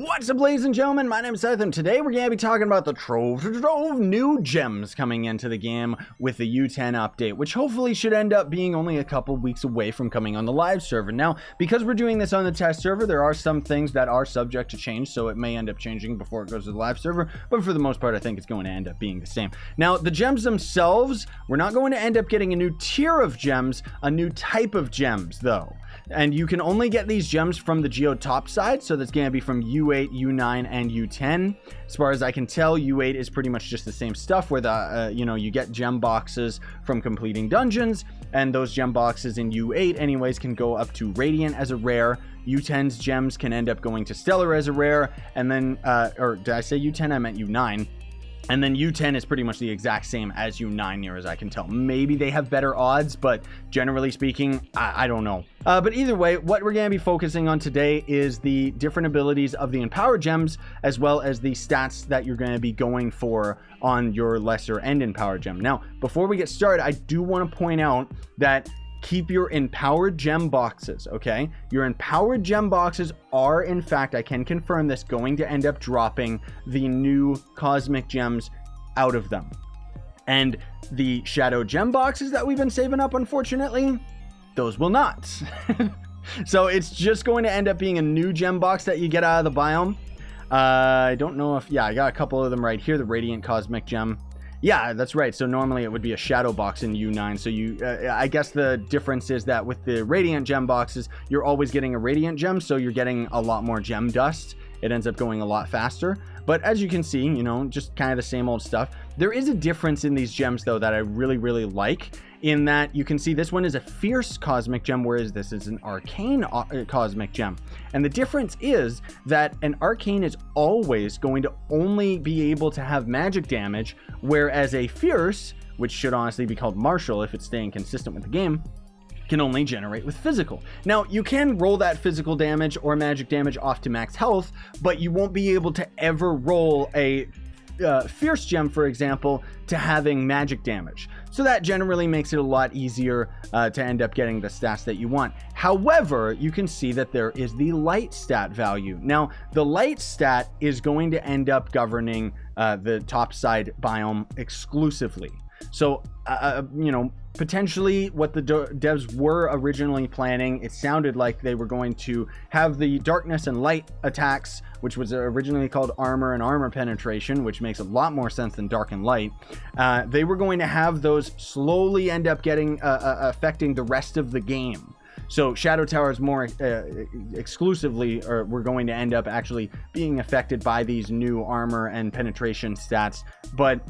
What's up, ladies and gentlemen? My name is Seth, and today we're going to be talking about the Trove new gems coming into the game with the U10 update, which hopefully should end up being only a couple weeks away from coming on the live server. Now, because we're doing this on the test server, there are some things that are subject to change, so it may end up changing before it goes to the live server, but for the most part, I think it's going to end up being the same. Now, the gems themselves, we're not going to end up getting a new tier of gems, a new type of gems, though. And you can only get these gems from the Geo top side, so that's going to be from U8, U9, and U10. As far as I can tell, U8 is pretty much just the same stuff, where the you get gem boxes from completing dungeons, and those gem boxes in U8 anyways can go up to Radiant as a rare. U10's gems can end up going to Stellar as a rare, and then or did I say U10? I meant U9. And then U10 is pretty much the exact same as U9, near as I can tell. Maybe they have better odds, but generally speaking, I don't know. But either way, what we're going to be focusing on today is the different abilities of the Empowered Gems, as well as the stats that you're going to be going for on your Lesser and Empowered Gem. Now, before we get started, I do want to point out that keep your empowered gem boxes, okay? Your empowered gem boxes are, in fact, I can confirm this, going to end up dropping the new cosmic gems out of them. And the shadow gem boxes that we've been saving up, unfortunately, those will not. So it's just going to end up being a new gem box that you get out of the biome. I don't know if, yeah, I got a couple of them right here, the Radiant Cosmic Gem. Yeah, that's right. So normally it would be a shadow box in U9. So I guess the difference is that with the Radiant gem boxes, you're always getting a Radiant gem, so you're getting a lot more gem dust. It ends up going a lot faster. But as you can see, you know, just kind of the same old stuff. There is a difference in these gems, though, that I really, really like, in that you can see this one is a fierce cosmic gem, whereas this is an arcane cosmic gem. And the difference is that an arcane is always going to only be able to have magic damage, whereas a fierce, which should honestly be called martial if it's staying consistent with the game, can only generate with physical. Now, you can roll that physical damage or magic damage off to max health, but you won't be able to ever roll a fierce gem, for example, to having magic damage. So that generally makes it a lot easier to end up getting the stats that you want. However, you can see that there is the light stat value. Now, the light stat is going to end up governing the topside biome exclusively. So, you know, potentially what the devs were originally planning, it sounded like they were going to have the darkness and light attacks, which was originally called armor and armor penetration, which makes a lot more sense than dark and light. They were going to have those slowly end up getting affecting the rest of the game. So Shadow Towers more exclusively were going to end up actually being affected by these new armor and penetration stats. But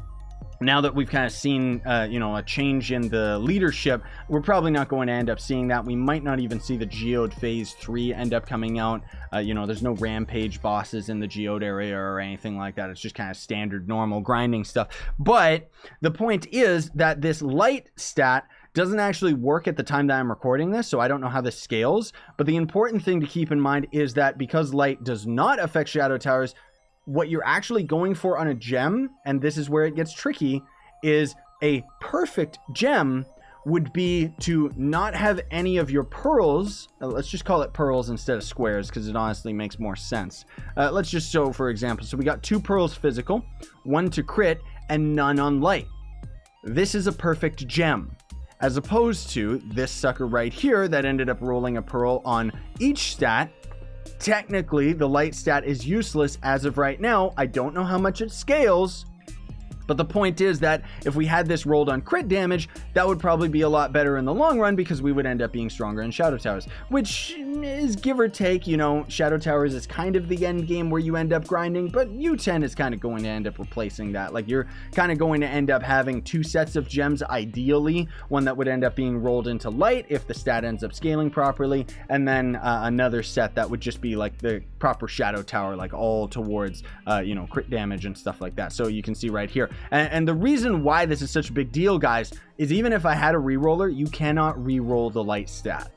now that we've kind of seen, you know, a change in the leadership, we're probably not going to end up seeing that. We might not even see the Geode Phase 3 end up coming out. You know, there's no Rampage bosses in the Geode area or anything like that. It's just kind of standard, normal grinding stuff. But the point is that this light stat doesn't actually work at the time that I'm recording this, so I don't know how this scales. But the important thing to keep in mind is that because light does not affect Shadow Towers, what you're actually going for on a gem, and this is where it gets tricky, is a perfect gem would be to not have any of your pearls. Let's just call it pearls instead of squares, because it honestly makes more sense. Let's just show, for example, so we got 2 pearls physical, 1 to crit, and none on light. This is a perfect gem, as opposed to this sucker right here that ended up rolling a pearl on each stat. Technically, the light stat is useless as of right now. I don't know how much it scales, but the point is that if we had this rolled on crit damage, that would probably be a lot better in the long run, because we would end up being stronger in Shadow Towers, which is give or take, you know, Shadow Towers is kind of the end game where you end up grinding, but U10 is kind of going to end up replacing that. Like, you're kind of going to end up having 2 sets of gems, ideally, one that would end up being rolled into light if the stat ends up scaling properly, and then another set that would just be like the proper Shadow Tower, like all towards, you know, crit damage and stuff like that. So you can see right here. And the reason why this is such a big deal, guys, is even if I had a reroller, you cannot re-roll the light stat.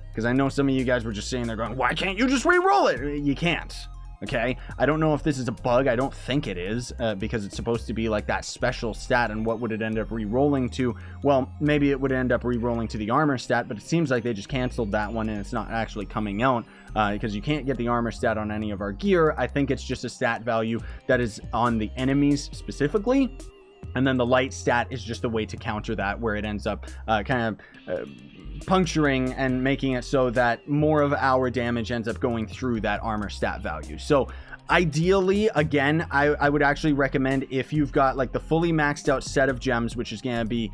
Because I know some of you guys were just sitting there going, why can't you just re-roll it? You can't. Okay, I don't know if this is a bug. I don't think it is, because it's supposed to be like that special stat. And what would it end up re-rolling to? Well, maybe it would end up re-rolling to the armor stat, but it seems like they just canceled that one and it's not actually coming out, because you can't get the armor stat on any of our gear. I think it's just a stat value that is on the enemies specifically. And then the light stat is just a way to counter that, where it ends up kind of puncturing and making it so that more of our damage ends up going through that armor stat value. So ideally, again, I would actually recommend, if you've got like the fully maxed out set of gems, which is going to be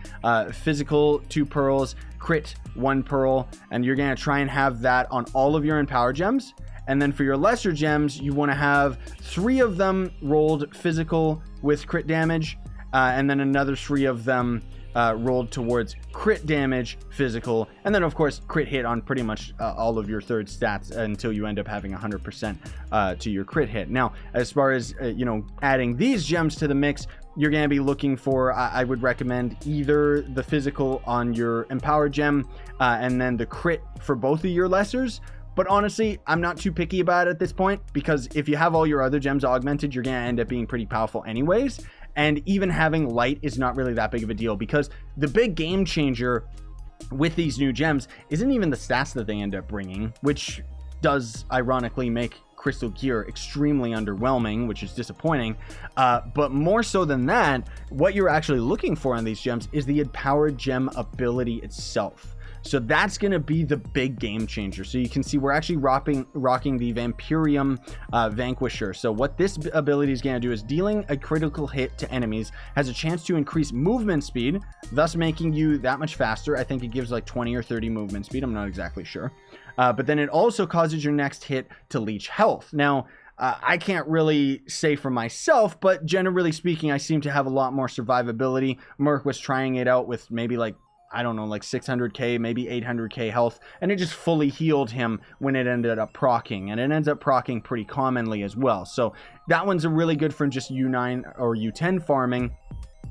physical 2 pearls, crit 1 pearl, and you're going to try and have that on all of your empower gems. And then for your lesser gems, you want to have 3 of them rolled physical with crit damage, and then another 3 of them rolled towards crit damage, physical, and then of course crit hit on pretty much all of your third stats until you end up having 100% to your crit hit. Now, as far as you know, adding these gems to the mix, you're going to be looking for, I would recommend either the physical on your empower gem, and then the crit for both of your lessers. But honestly, I'm not too picky about it at this point, because if you have all your other gems augmented, you're going to end up being pretty powerful anyways. And even having light is not really that big of a deal, because the big game changer with these new gems isn't even the stats that they end up bringing, which does ironically make crystal gear extremely underwhelming, which is disappointing. But more so than that, what you're actually looking for on these gems is the empowered gem ability itself. So that's going to be the big game changer. So you can see we're actually rocking the Vampirium Vanquisher. So what this ability is going to do is dealing a critical hit to enemies has a chance to increase movement speed, thus making you that much faster. I think it gives like 20 or 30 movement speed. I'm not exactly sure. But then it also causes your next hit to leech health. Now, I can't really say for myself, but generally speaking, I seem to have a lot more survivability. Merc was trying it out with maybe like, I don't know, like 600k, maybe 800k health, and it just fully healed him when it ended up proccing, and it ends up proccing pretty commonly as well. So that one's a really good for just U9 or U10 farming,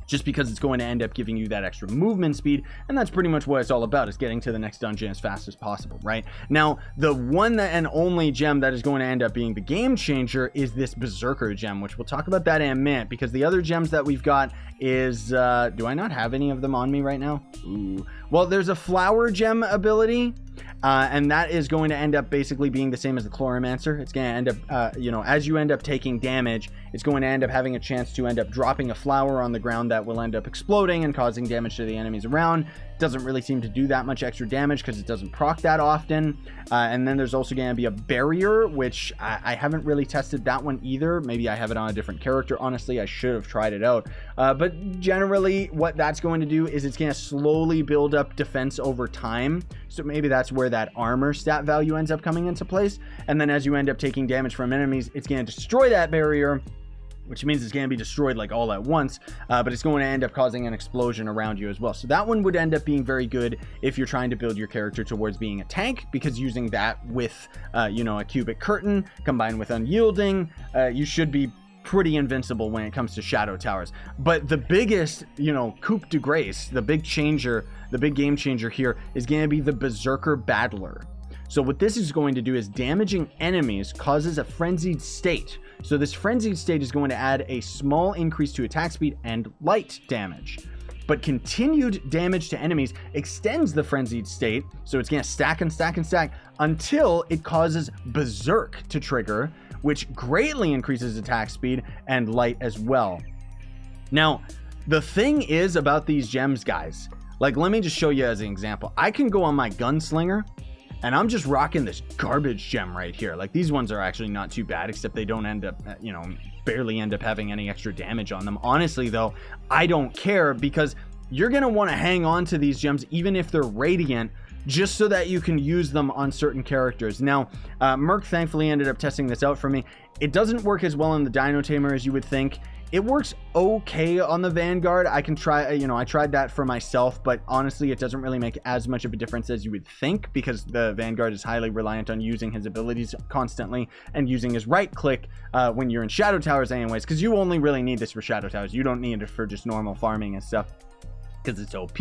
just because it's going to end up giving you that extra movement speed, and that's pretty much what it's all about, is getting to the next dungeon as fast as possible, right? Now, the one and only gem that is going to end up being the game changer is this Berserker gem, which we'll talk about that in a minute, because the other gems that we've got is, do I not have any of them on me right now? Ooh. Well, there's a Flower gem ability, and that is going to end up basically being the same as the Chloromancer. It's going to end up, you know, as you end up taking damage, it's going to end up having a chance to end up dropping a flower on the ground that will end up exploding and causing damage to the enemies around. Doesn't really seem to do that much extra damage because it doesn't proc that often. And then there's also going to be a barrier, which I haven't really tested that one either. Maybe I have it on a different character. Honestly, I should have tried it out. But generally what that's going to do is it's going to slowly build up defense over time. So maybe that's where that armor stat value ends up coming into place. And then as you end up taking damage from enemies, it's going to destroy that barrier, which means it's going to be destroyed like all at once, but it's going to end up causing an explosion around you as well. So that one would end up being very good if you're trying to build your character towards being a tank, because using that with, you know, a cubic curtain combined with unyielding, you should be pretty invincible when it comes to shadow towers. But the biggest, you know, coup de grace, the big changer, the big game changer here is going to be the Berserker Battler. So what this is going to do is damaging enemies causes a frenzied state. So this frenzied state is going to add a small increase to attack speed and light damage. But continued damage to enemies extends the frenzied state, so it's going to stack and stack and stack until it causes Berserk to trigger, which greatly increases attack speed and light as well. Now, the thing is about these gems, guys, like, let me just show you as an example. I can go on my Gunslinger, and I'm just rocking this garbage gem right here. Like, these ones are actually not too bad, except they don't end up, you know, barely end up having any extra damage on them. Honestly, though, I don't care, because you're going to want to hang on to these gems, even if they're radiant, just so that you can use them on certain characters. Now, Merc thankfully ended up testing this out for me. It doesn't work as well in the Dino Tamer as you would think. It works okay on the Vanguard. I can try, you know, I tried that for myself, but honestly, it doesn't really make as much of a difference as you would think, because the Vanguard is highly reliant on using his abilities constantly and using his right click when you're in Shadow Towers anyways, because you only really need this for Shadow Towers. You don't need it for just normal farming and stuff. because it's OP.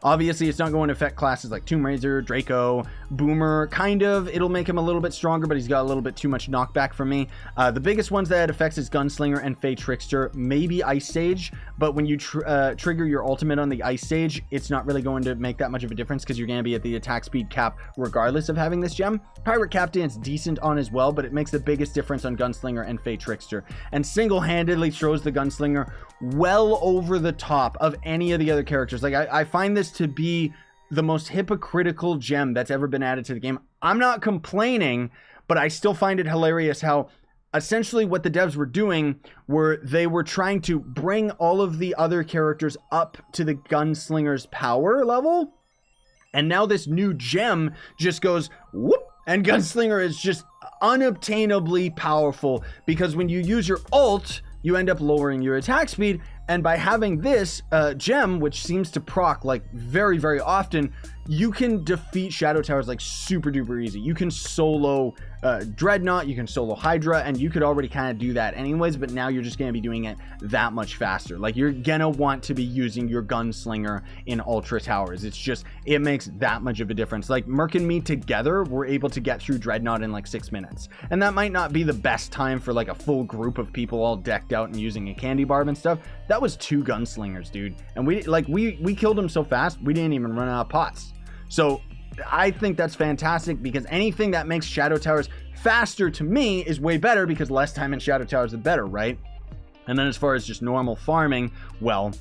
Obviously, it's not going to affect classes like Tomb Raider, Draco, Boomer, kind of. It'll make him a little bit stronger, but he's got a little bit too much knockback for me. The biggest ones that it affects is Gunslinger and Fey Trickster, maybe Ice Sage, but when you trigger your ultimate on the Ice Sage, it's not really going to make that much of a difference because you're going to be at the attack speed cap regardless of having this gem. Pirate Captain's decent on as well, but it makes the biggest difference on Gunslinger and Fey Trickster, and single-handedly throws the Gunslinger well over the top of any of the other characters. Like, I find this to be the most hypocritical gem that's ever been added to the game. I'm not complaining, but I still find it hilarious how essentially what the devs were doing were they were trying to bring all of the other characters up to the Gunslinger's power level, and now this new gem just goes whoop, and Gunslinger is just unobtainably powerful because when you use your ult, you end up lowering your attack speed, and by having this gem, which seems to proc like very, very often, you can defeat Shadow Towers like super duper easy. You can solo Dreadnought, you can solo Hydra, and you could already kind of do that anyways, but now you're just going to be doing it that much faster. Like, you're gonna want to be using your Gunslinger in Ultra Towers. It's just, it makes that much of a difference. Like, Merc and me together were able to get through Dreadnought in like 6 minutes, and that might not be the best time for like a full group of people all decked out and using a candy barb and stuff. That was 2 Gunslingers, dude, and we killed them so fast we didn't even run out of pots. So I think that's fantastic, because anything that makes Shadow Towers faster to me is way better, because less time in Shadow Towers the better, right? And then as far as just normal farming, well,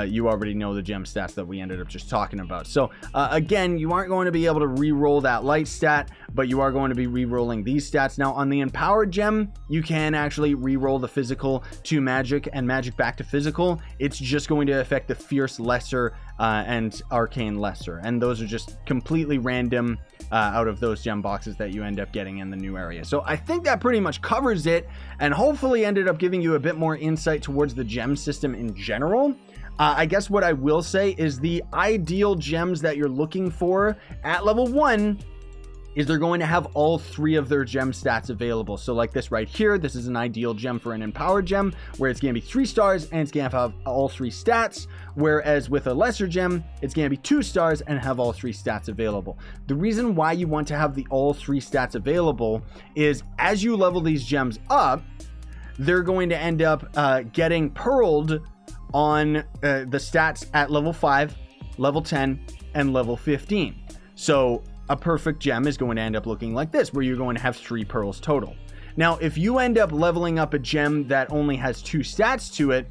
you already know the gem stats that we ended up just talking about. So again, you aren't going to be able to re-roll that light stat, but you are going to be re-rolling these stats. Now on the empowered gem, you can actually re-roll the physical to magic and magic back to physical. It's just going to affect the fierce lesser and arcane lesser, and those are just completely random out of those gem boxes that you end up getting in the new area. So I think that pretty much covers it, and hopefully ended up giving you a bit more insight towards the gem system in general. I guess what I will say is the ideal gems that you're looking for at level 1 is they're going to have all 3 of their gem stats available. So like this right here, this is an ideal gem for an empowered gem, where it's going to be 3 stars and it's going to have all 3 stats. Whereas with a lesser gem, it's going to be 2 stars and have all 3 stats available. The reason why you want to have the all 3 stats available is as you level these gems up, they're going to end up getting pearled on the stats at level 5, level 10, and level 15. So a perfect gem is going to end up looking like this, where you're going to have 3 pearls total. Now, if you end up leveling up a gem that only has 2 stats to it,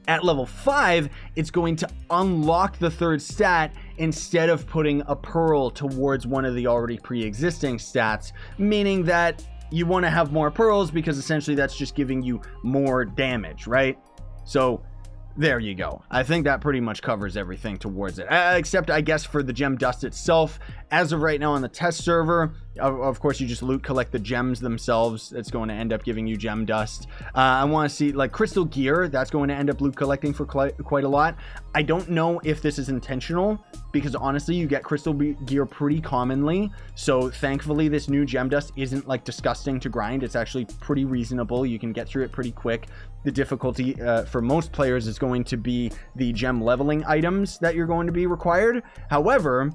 at level 5, it's going to unlock the 3rd stat instead of putting a pearl towards one of the already pre-existing stats, meaning that you want to have more pearls because essentially that's just giving you more damage, right? So there you go. I think that pretty much covers everything towards it, except I guess for the gem dust itself. As of right now on the test server, of course, you just loot collect the gems themselves. It's going to end up giving you gem dust. I want to see like crystal gear. That's going to end up loot collecting for quite a lot. I don't know if this is intentional, because honestly, you get crystal gear pretty commonly. So thankfully, this new gem dust isn't like disgusting to grind. It's actually pretty reasonable. You can get through it pretty quick. The difficulty for most players is going to be the gem leveling items that you're going to be required. However,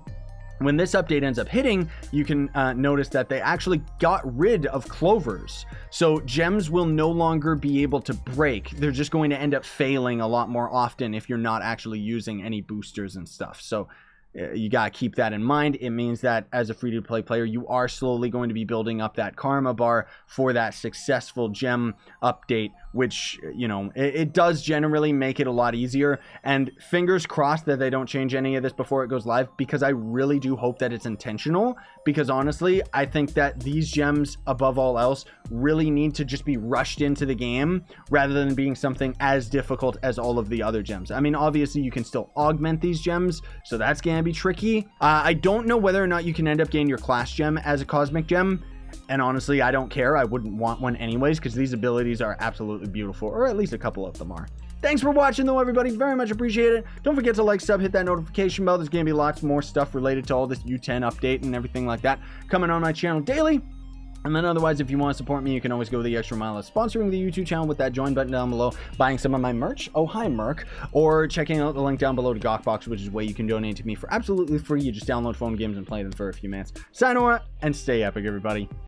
when this update ends up hitting, you can notice that they actually got rid of clovers. So gems will no longer be able to break. They're just going to end up failing a lot more often if you're not actually using any boosters and stuff. So you got to keep that in mind. It means that as a free-to-play player, you are slowly going to be building up that karma bar for that successful gem update, which, you know, it does generally make it a lot easier. And fingers crossed that they don't change any of this before it goes live, because I really do hope that it's intentional. Because honestly, I think that these gems, above all else, really need to just be rushed into the game rather than being something as difficult as all of the other gems. I mean, obviously you can still augment these gems, so that's going to be tricky. I don't know whether or not you can end up getting your class gem as a cosmic gem, and honestly, I don't care. I wouldn't want one anyways, because these abilities are absolutely beautiful, or at least a couple of them are. Thanks for watching though, everybody. Very much appreciate it. Don't forget to like, sub, hit that notification bell. There's going to be lots more stuff related to all this U10 update and everything like that coming on my channel daily. And then otherwise, if you want to support me, you can always go the extra mile of sponsoring the YouTube channel with that join button down below, buying some of my merch, oh hi Merc, or checking out the link down below to Gawkbox, which is a way you can donate to me for absolutely free. You just download phone games and play them for a few minutes. Sign over and stay epic, everybody.